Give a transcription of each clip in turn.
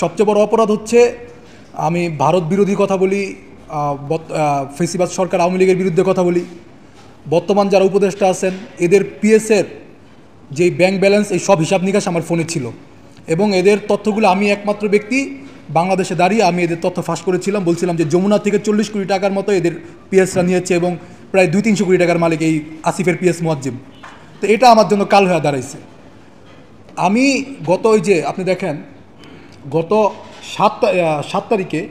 সবচেয়ে বড় অপরাধ হচ্ছে আমি ভারত বিরোধী কথা বলি, ফেসিবাদ সরকার আওয়ামী লীগের বিরুদ্ধে কথা বলি। বর্তমান যারা উপদেষ্টা আছেন এদের পিএসের যেই ব্যাংক ব্যালেন্স এই সব হিসাব নিকাশ আমার ফোনে ছিল, এবং এদের তথ্যগুলো আমি একমাত্র ব্যক্তি বাংলাদেশে দাঁড়িয়ে আমি এদের তথ্য ফাঁস করেছিলাম। বলছিলাম যে যমুনা থেকে 40 কোটি টাকার মতো এদের পিএসরা নিয়েছে, এবং প্রায় 200-300 কোটি টাকার মালিক এই আসিফের পিএস মুয়াজ্জিম। তো এটা আমার জন্য কাল হয়ে দাঁড়াইছে। আমি গত ওই যে আপনি দেখেন গত 7 তারিখে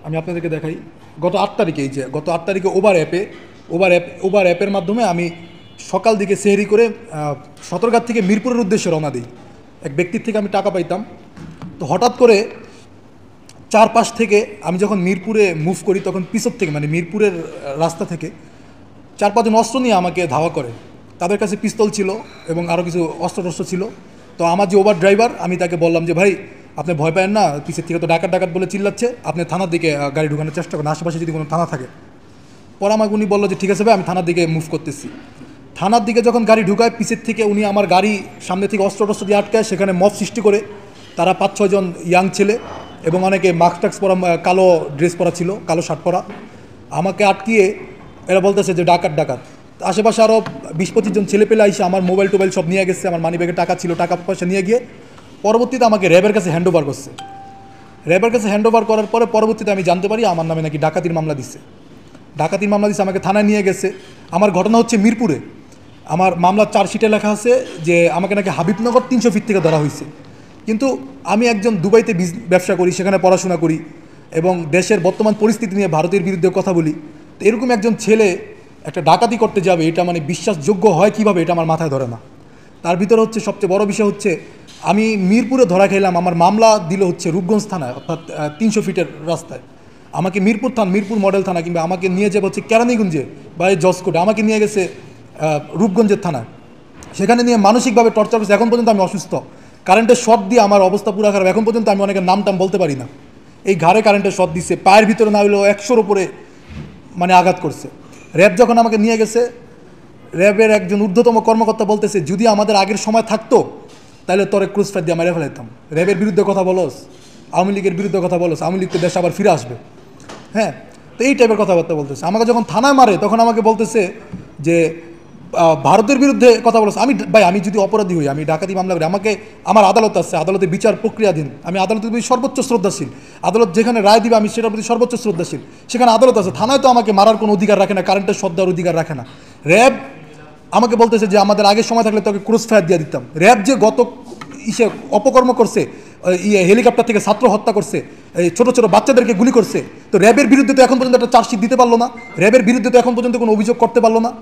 আমি আপনাদেরকে দেখাই, গত 8 তারিখে এই যে গত 8 তারিখে ওবার অ্যাপের মাধ্যমে আমি সকাল দিকে সেহরি করে সতর্কঘাট থেকে মিরপুরের উদ্দেশ্যে রওনা দিই। এক ব্যক্তির থেকে আমি টাকা পাইতাম। তো হঠাৎ করে চারপাশ থেকে আমি যখন মিরপুরে মুভ করি তখন পিছর থেকে মানে মিরপুরের রাস্তা থেকে 4-5 জন অস্ত্র নিয়ে আমাকে ধাওয়া করে। তাদের কাছে পিস্তল ছিল এবং আরও কিছু অস্ত্র ছিল। তো আমার যে ওভার ড্রাইভার আমি তাকে বললাম যে ভাই আপনি ভয় পাবেন না, পিছের থেকে তো ডাকাত বলে চিল্লাচ্ছে, আপনি থানার দিকে গাড়ি ঢুকানোর চেষ্টা করেন, আশেপাশে যদি কোনো থানা থাকে। পরে আমাকে উনি বললো যে ঠিক আছে ভাই আমি থানার দিকে মুভ করতেছি। থানার দিকে যখন গাড়ি ঢুকায় পিছের থেকে উনি আমার গাড়ি সামনে থেকে অস্ত্র দিয়ে আটকায়, সেখানে মব সৃষ্টি করে। তারা 5-6 জন ইয়াং ছেলে এবং অনেকে মাস্ক টাস্ক পরা, কালো ড্রেস পরা ছিল, কালো শার্ট পরা, আমাকে আটকিয়ে এরা বলতেছে যে ডাকাত। আশেপাশে আরও 20-25 জন ছেলে পেলে এসে আমার মোবাইল টোবাইল সব নিয়ে গেছে, আমার মানি ব্যাগে টাকা ছিল, টাকা পয়সা নিয়ে গিয়ে পরবর্তীতে আমাকে র্যাবের কাছে হ্যান্ড ওভার করছে। র্যাবের কাছে হ্যান্ড ওভার করার পরে পরবর্তীতে আমি জানতে পারি আমার নামে নাকি ডাকাতির মামলা দিছে, আমাকে থানায় নিয়ে গেছে। আমার ঘটনা হচ্ছে মিরপুরে। আমার মামলার চার্জশিটে লেখা আছে যে আমাকে নাকি হাবিবনগর 300 ফিট থেকে ধরা হয়েছে। কিন্তু আমি একজন দুবাইতে ব্যবসা করি, সেখানে পড়াশোনা করি এবং দেশের বর্তমান পরিস্থিতি নিয়ে ভারতের বিরুদ্ধে কথা বলি। তো এরকম একজন ছেলে একটা ডাকাতি করতে যাবে, এটা মানে বিশ্বাসযোগ্য হয় কিভাবে, এটা আমার মাথায় ধরে না। তার ভিতরে হচ্ছে সবচেয়ে বড় বিষয় হচ্ছে আমি মিরপুরে ধরা খেলাম, আমার মামলা দিল হচ্ছে রূপগঞ্জ থানায়, অর্থাৎ 300 ফিটের রাস্তায়। আমাকে মিরপুর মডেল থানা কিংবা আমাকে নিয়ে যাবে হচ্ছে কেরানীগঞ্জে বা এই জসকোটে, আমাকে নিয়ে গেছে রূপগঞ্জের থানায়। সেখানে নিয়ে মানসিকভাবে টর্চার করছে। এখন পর্যন্ত আমি অসুস্থ, কারেন্টের শট দিয়ে আমার অবস্থা পুরো খারাপ। এখন পর্যন্ত আমি অনেকের নাম বলতে পারি না। এই ঘাড়ে কারেন্টের শট দিচ্ছে, পায়ের ভিতরে না হলেও 100-র উপরে মানে আঘাত করছে। র্যাব যখন আমাকে নিয়ে গেছে, র্যাবের একজন ঊর্ধ্বতম কর্মকর্তা বলতেছে যদি আমাদের আগের সময় থাকতো তাহলে তোরে ক্রুজ ফায়ার দিয়ে মেরে ফেলাইতাম। র্যাবের বিরুদ্ধে কথা বলোস, আওয়ামী লীগের বিরুদ্ধে কথা বলোস, আওয়ামী লীগ তো দেশে আবার ফিরে আসবে। হ্যাঁ, তো এই টাইপের কথাবার্তা বলতেছে। আমাকে যখন থানায় মারে তখন আমাকে বলতেছে যে ভারতের বিরুদ্ধে কথা বলেছে। আমি যদি অপরাধী হই, আমি ডাকাতি মামলা করি, আমাকে আমার আদালত আছে, আদালতে বিচার প্রক্রিয়াধীন, আমি আদালতের প্রতি সর্বোচ্চ শ্রদ্ধাশীল। আদালত যেখানে রায় দিবে আমি সেটার প্রতি সর্বোচ্চ শ্রদ্ধাশীল। সেখানে আদালত আছে, থানায় তো আমাকে মারার কোনো অধিকার রাখে না, কারেন্টের শট দেওয়ার অধিকার রাখে না। র্যাব আমাকে বলতেছে যে আমাদের আগের সময় থাকলে তোকে ক্রস ফায়ার দিয়ে দিতাম। র্যাব যে গত অপকর্ম করছে, হেলিকপ্টার থেকে ছাত্র হত্যা করছে, এই ছোটো ছোটো বাচ্চাদেরকে গুলি করছে, তো র্যাবের বিরুদ্ধে তো এখন পর্যন্ত একটা চার্জশিট দিতে পারলো না, র্যাবের বিরুদ্ধে তো এখন পর্যন্ত কোনো অভিযোগ করতে পারলো না।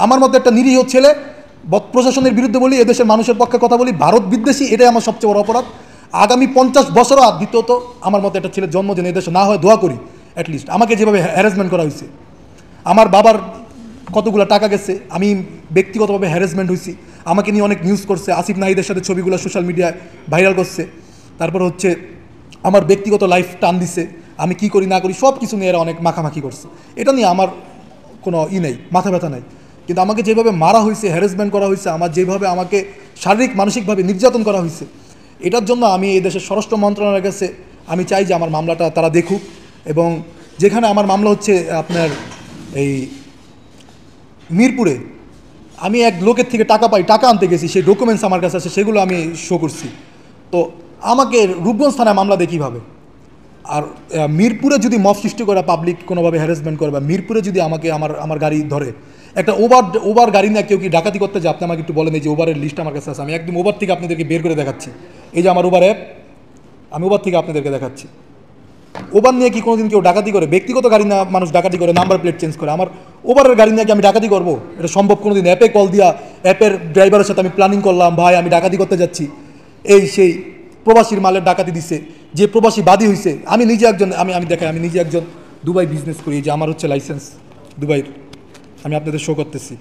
আমার মতো একটা নিরীহ ছেলে প্রশাসনের বিরুদ্ধে বলি, এদেশের মানুষের পক্ষে কথা বলি, ভারত বিদ্বেষী, এটাই আমার সবচেয়ে বড় অপরাধ। আগামী 50 বছরও আর দ্বিতীয়ত আমার মতো একটা ছেলের জন্ম যেন এদেশে না হয় দোয়া করি। অ্যাটলিস্ট আমাকে যেভাবে হ্যারাসমেন্ট করা হয়েছে, আমার বাবার কতগুলো টাকা গেছে, আমি ব্যক্তিগতভাবে হ্যারাসমেন্ট হয়েছি, আমাকে নিয়ে অনেক নিউজ করছে, আসিফ নাহিদের সাথে ছবিগুলো সোশ্যাল মিডিয়ায় ভাইরাল করছে। তারপর হচ্ছে আমার ব্যক্তিগত লাইফ টান দিছে, আমি কি করি না করি সব কিছু নিয়ে এরা অনেক মাখামাখি করছে। এটা নিয়ে আমার কোনো নেই, মাথা ব্যথা নাই। কিন্তু আমাকে যেভাবে মারা হয়েছে, হ্যারাসমেন্ট করা হয়েছে, যেভাবে আমাকে শারীরিক মানসিকভাবে নির্যাতন করা হয়েছে, এটার জন্য আমি এই দেশের স্বরাষ্ট্র মন্ত্রণালয়ের কাছে আমি চাই যে আমার মামলাটা তারা দেখুক। এবং যেখানে আমার মামলা হচ্ছে আপনার এই মিরপুরে, আমি এক লোকের থেকে টাকা আনতে গেছি, সেই ডকুমেন্টস আমার কাছে আছে, সেগুলো আমি শো করছি। তো আমাকে রূপগঞ্জ থানায় মামলা দেয় কীভাবে? আর মিরপুরে যদি মব সৃষ্টি করে, পাবলিক কোনোভাবে হ্যারাসমেন্ট করে, বা মিরপুরে যদি আমাকে আমার গাড়ি ধরে, একটা ওভার গাড়ি নিয়ে কেউ কি ডাকাতি করতে যায়? আপনি আমাকে একটু বলেন। এই যে ওভারের লিস্ট আমার কাছে আছে, আমি একদম ওভার থেকে আপনাদেরকে বের করে দেখাচ্ছি। এই যে আমার ওভার অ্যাপ, আমি ওভার থেকে আপনাদেরকে দেখাচ্ছি। ওভার নিয়ে কি কোনোদিন কেউ ডাকাতি করে? ব্যক্তিগত গাড়ি না মানুষ ডাকাতি করে, নাম্বার প্লেট চেঞ্জ করে। আমার ওভারের গাড়ি নিয়ে কি আমি ডাকাতি করবো? এটা সম্ভব কোনোদিন? অ্যাপে কল দিয়া অ্যাপের ড্রাইভারের সাথে আমি প্ল্যানিং করলাম, ভাই আমি ডাকাতি করতে যাচ্ছি, এই সেই প্রবাসীর মালের ডাকাতি দিছে, যে প্রবাসী বাদী হয়েছে। আমি নিজে একজন, আমি দেখাই, আমি নিজে একজন দুবাই বিজনেস করি, যে আমার হচ্ছে লাইসেন্স দুবাইয়ের, আমি আপনাদের শো করতেছি।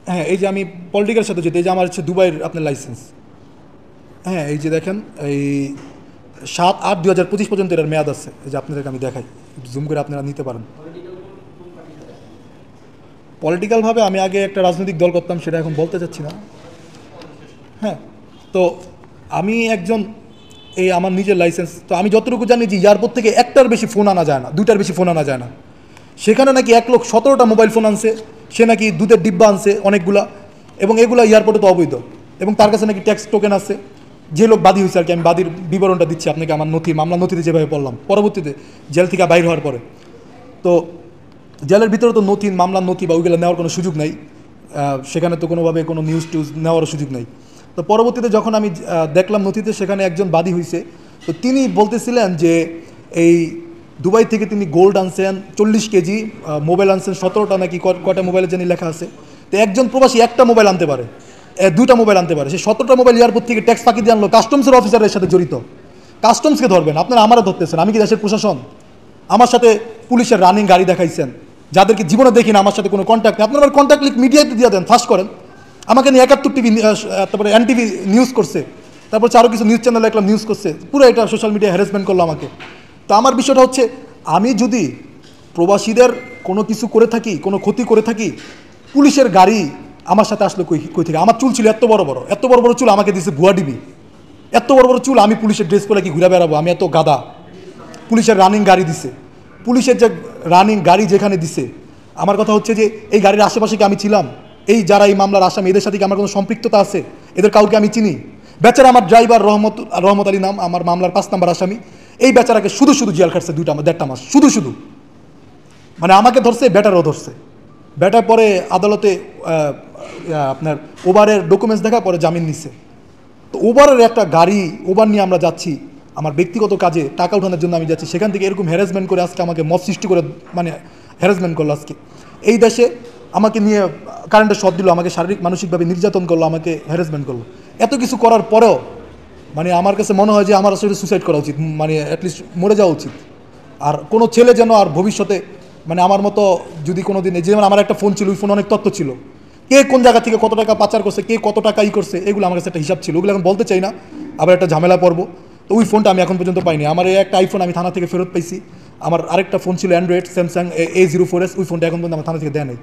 হ্যাঁ, এই যে আমি পলিটিক্যাল সাথে যেতে, এই যে আমার হচ্ছে দুবাইয়ের আপনার লাইসেন্স। হ্যাঁ, এই যে দেখেন, এই 7/8/2025 পর্যন্ত এটার মেয়াদ আছে। এই যে আপনাদেরকে আমি দেখাই, জুম করে আপনারা নিতে পারেন। পলিটিক্যালভাবে আমি আগে একটা রাজনৈতিক দল করতাম, সেটা এখন বলতে চাচ্ছি না। হ্যাঁ, তো আমি একজন, এই আমার নিজের লাইসেন্স, তো আমি যতটুকু জানি যে এয়ারপোর্ট থেকে একটার বেশি ফোন আনা যায় না, দুইটার বেশি ফোন আনা যায় না। সেখানে নাকি 1,17,000টা মোবাইল ফোন আনছে, সে নাকি দুধের ডিব্বা আনছে অনেকগুলা, এবং এগুলো এয়ারপোর্টে তো অবৈধ, এবং তার কাছে নাকি ট্যাক্স টোকেন আছে। যে লোক বাদী হয়েছে আর কি, আমি বাদীর বিবরণটা দিচ্ছি আপনাকে, আমার মামলা নথিতে যেভাবে পড়লাম, পরবর্তীতে জেল থেকে বাইর হওয়ার পরে। তো জেলের ভিতরে তো মামলার নথি বা ওইগুলো নেওয়ার কোনো সুযোগ নাই, সেখানে তো কোনোভাবে কোনো নিউজ টিউজ নেওয়ারও সুযোগ নেই। তো পরবর্তীতে যখন আমি দেখলাম নথিতে, সেখানে একজন বাদী হয়েছে, তো তিনি বলতেছিলেন যে এই দুবাই থেকে তিনি গোল্ড আনছেন 40 কেজি, মোবাইল আনছেন 17টা, নাকি কয়টা মোবাইলের জানি লেখা আছে। তো একজন প্রবাসী একটা মোবাইল আনতে পারে, দুইটা মোবাইল আনতে পারে, সেই 17টা মোবাইল এয়ারপোর্ট থেকে ট্যাক্স ফাঁকি দিয়ে আনলো, কাস্টমসের অফিসারের সাথে জড়িত। কাস্টমসকে ধরবেন আপনারা, আমারও ধরতেছেন, আমি কি দেশের প্রশাসন? আমার সাথে পুলিশের রানিং গাড়ি দেখাইছেন, যাদেরকে জীবনে দেখি না, আমার সাথে কোনো কন্ট্যাক্ট নেই। আপনারা আমার কন্ট্যাক্ট লিখ মিডিয়াতে দিয়ে দেন, ফাঁস করেন। আমাকে নিয়ে 71 টিভি, তারপরে NTV নিউজ করছে, তারপর আরও কিছু নিউজ চ্যানেল একটা নিউজ করছে, পুরো এটা সোশ্যাল মিডিয়া হ্যারাসমেন্ট করলো আমাকে। তো আমার বিষয়টা হচ্ছে, আমি যদি প্রবাসীদের কোনো কিছু করে থাকি, কোনো ক্ষতি করে থাকি, পুলিশের গাড়ি আমার সাথে আসলে কই থেকে? আমার চুল ছিল এত বড় বড় চুল, আমাকে দিয়েছে ভুয়া ডিবি। এত বড় বড় চুল, আমি পুলিশের ড্রেস পরে কি ঘুরে বেড়াবো? আমি এত গাদা? পুলিশের রানিং গাড়ি দিছে, পুলিশের যে রানিং গাড়ি যেখানে দিছে, আমার কথা হচ্ছে যে এই গাড়ির আশেপাশে কি আমি ছিলাম? এই যারা এই মামলার আসামি, এদের সাথে কি আমার কোনো সম্পৃক্ততা আছে? এদের কাউকে আমি চিনি? বেচারা আমার ড্রাইভার রহমত আলী নাম, আমার মামলার 5 নম্বর আসামি, এই বেচারাকে শুধু জেল খাটছে 1.5 মাস, শুধু মানে আমাকে ধরছে, ব্যাটারও ধরছে। ব্যাটার পরে আদালতে আপনার ওভারের ডকুমেন্টস দেখা পরে জামিন নিচ্ছে। তো ওভারের একটা গাড়ি, ওভার নিয়ে আমরা যাচ্ছি, আমার ব্যক্তিগত কাজে টাকা উঠানোর জন্য আমি যাচ্ছি, সেখান থেকে এরকম হ্যারাসমেন্ট করে আজকে আমাকে মব সৃষ্টি করে, মানে হ্যারাসমেন্ট করলো আজকে এই দেশে, আমাকে নিয়ে কারেন্টের শট দিল, আমাকে শারীরিক মানসিকভাবে নির্যাতন করলো, আমাকে হ্যারাসমেন্ট করলো। এত কিছু করার পরেও মানে আমার কাছে মনে হয় যে আমার আসলে সুসাইড করা উচিত, মানে অ্যাটলিস্ট মরে যাওয়া উচিত। আর কোনো ছেলে যেন আর ভবিষ্যতে মানে আমার মতো যদি কোনো দিন, যেমন আমার একটা ফোন ছিল, ওই ফোন অনেক তথ্য ছিল, কে কোন জায়গা থেকে কত টাকা পাচার করছে, কে কত টাকা করছে, এগুলো আমার কাছে একটা হিসাব ছিল, ওগুলো এখন বলতে চাই না, আবার একটা ঝামেলা পড়বো। তো ওই ফোনটা আমি এখন পর্যন্ত পাইনি। আমার এই একটা আইফোন আমি থানা থেকে ফেরত পাইছি। আমার আরেকটা ফোন ছিল অ্যান্ড্রয়েড, স্যামসাং A04s, ওই ফোনটা এখন পর্যন্ত আমার থানা থেকে দেয় নাই।